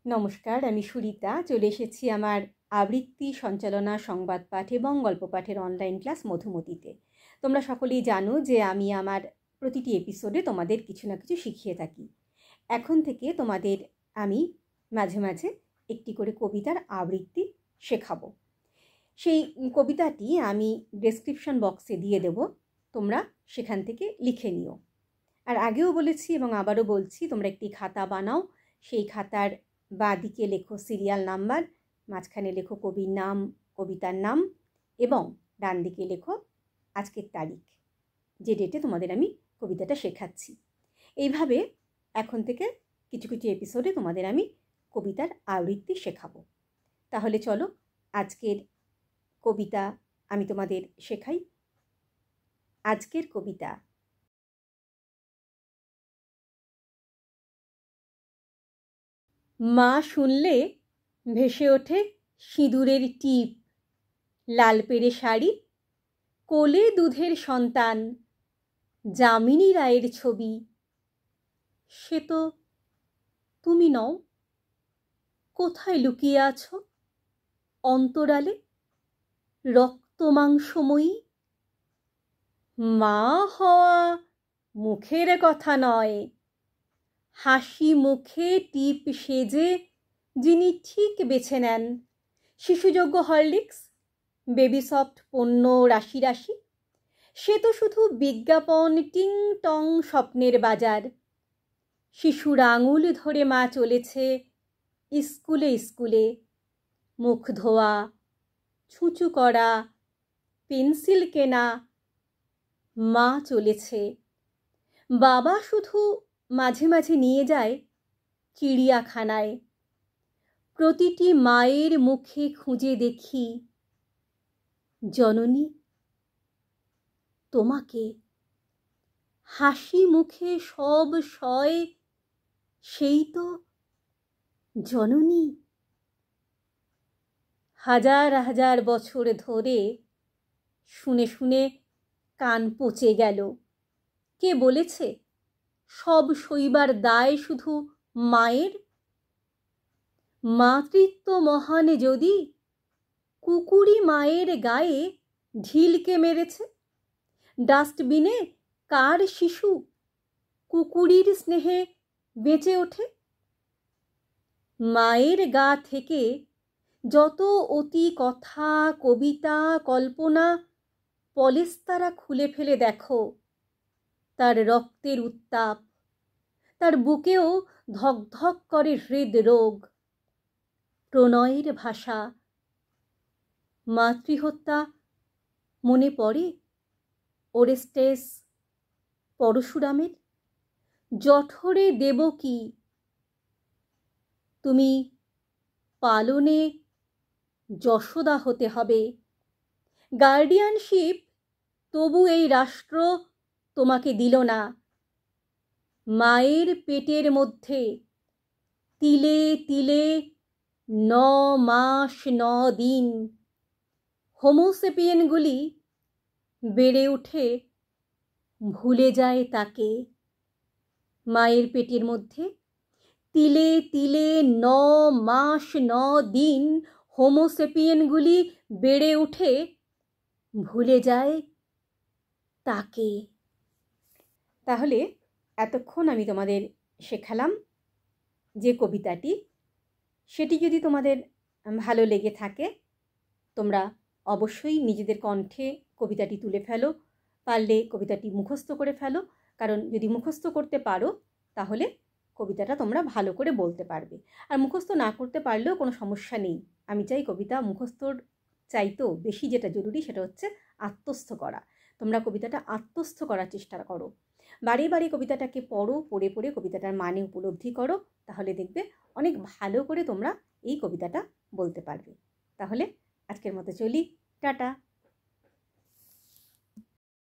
নমস্কার, আমি সুরিতা। চলে এসেছি আমার আবৃত্তি সঞ্চালনা, সংবাদ পাঠ এবং গল্প পাঠের অনলাইন ক্লাস মধুমতিতে। তোমরা সকলেই জানো যে আমি আমার প্রতিটি এপিসোডে তোমাদের কিছু না কিছু শিখিয়ে থাকি। এখন থেকে তোমাদের আমি মাঝে মাঝে একটি করে কবিতার আবৃত্তি শেখাবো। সেই কবিতাটি আমি ডেসক্রিপশন বক্সে দিয়ে দেব, তোমরা সেখান থেকে লিখে নিও। আর আগেও বলেছি এবং আবারও বলছি, তোমরা একটি খাতা বানাও। সেই খাতার বাঁ দিকে লেখো সিরিয়াল নাম্বার, মাঝখানে লেখো কবির নাম, কবিতার নাম এবং ডান দিকে লেখো আজকের তারিখ, যে ডেটে তোমাদের আমি কবিতাটা শেখাচ্ছি। এইভাবে এখন থেকে কিছু কিছু এপিসোডে তোমাদের আমি কবিতার আবৃত্তি শেখাবো। তাহলে চলো আজকের কবিতা আমি তোমাদের শেখাই। আজকের কবিতা। মা শুনলে ভেসে ওঠে সিঁদুরের টিপ, লাল পেড়ে শাড়ি, কোলে দুধের সন্তান, যামিনী রায়ের ছবি। সে তো তুমি নও, কোথায় লুকিয়ে আছো অন্তরালে রক্ত মাংসময়ী? মা হওয়া মুখের কথা নয়, হাসি মুখে টিপ সেজে যিনি ঠিক বেছে নেন শিশুযোগ্য হরলিক্স, বেবি সফট পণ্য রাশি রাশি, সে তো শুধু বিজ্ঞাপন, টিং টং স্বপ্নের বাজার। শিশুর আঙুল ধরে মা চলেছে স্কুলে স্কুলে, মুখ ধোয়া, ছুঁচু করা, পেন্সিল কেনা। মা চলেছে, বাবা শুধু মাঝে মাঝে নিয়ে যায় চিড়িয়াখানায়। প্রতিটি মায়ের মুখে খুঁজে দেখি জননী তোমাকে। হাসি মুখে সব সয়, সেই তো জননী। হাজার হাজার বছর ধরে শুনে শুনে কান পচে গেল। কে বলেছে সব সইবার দায় শুধু মায়ের? মাতৃত্ব মহান যদি কুকুরই মায়ের গায়ে ঢিলকে মেরেছে। ডাস্টবিনে কার শিশু কুকুরির স্নেহে বেঁচে ওঠে? মায়ের গা থেকে যত অতি কথা, কবিতা, কল্পনা পলেস্তারা খুলে ফেলে দেখো, তার রক্তের উত্তাপ, তার বুকেও ধক ধক করে হৃদরোগ। প্রণয়ের ভাষা, মাতৃহত্যা মনে পড়ে ওরেস্টেস, পরশুরামের? জঠরে দেবকী, তুমি পালনে যশোদা হতে হবে। গার্ডিয়ানশিপ তবু এই রাষ্ট্র তোমাকে দিল না। মায়ের পেটের মধ্যে তিলে তিলে 9 মাস 9 দিন হোমোসেপিয়েনগুলি বেড়ে উঠে ভুলে যায় তাকে। মায়ের পেটের মধ্যে তিলে তিলে 9 মাস 9 দিন হোমোসেপিয়েনগুলি বেড়ে উঠে ভুলে যায় তাকে। তাহলে এতক্ষণ আমি তোমাদের শেখালাম যে কবিতাটি, সেটি যদি তোমাদের ভালো লেগে থাকে তোমরা অবশ্যই নিজেদের কণ্ঠে কবিতাটি তুলে ফেলো, পারলে কবিতাটি মুখস্থ করে ফেলো। কারণ যদি মুখস্থ করতে পারো তাহলে কবিতাটা তোমরা ভালো করে বলতে পারবে। আর মুখস্থ না করতে পারলেও কোনো সমস্যা নেই। আমি চাই কবিতা মুখস্থর চাইতেও বেশি যেটা জরুরি সেটা হচ্ছে আত্মস্থ করা। তোমরা কবিতাটা আত্মস্থ করার চেষ্টা করো, বারে বারে কবিতাটাকে পড়ো, পড়ে পড়ে কবিতাটার মানে উপলব্ধি করো, তাহলে দেখবে অনেক ভালো করে তোমরা এই কবিতাটা বলতে পারবে। তাহলে আজকের মতো চলি, টাটা।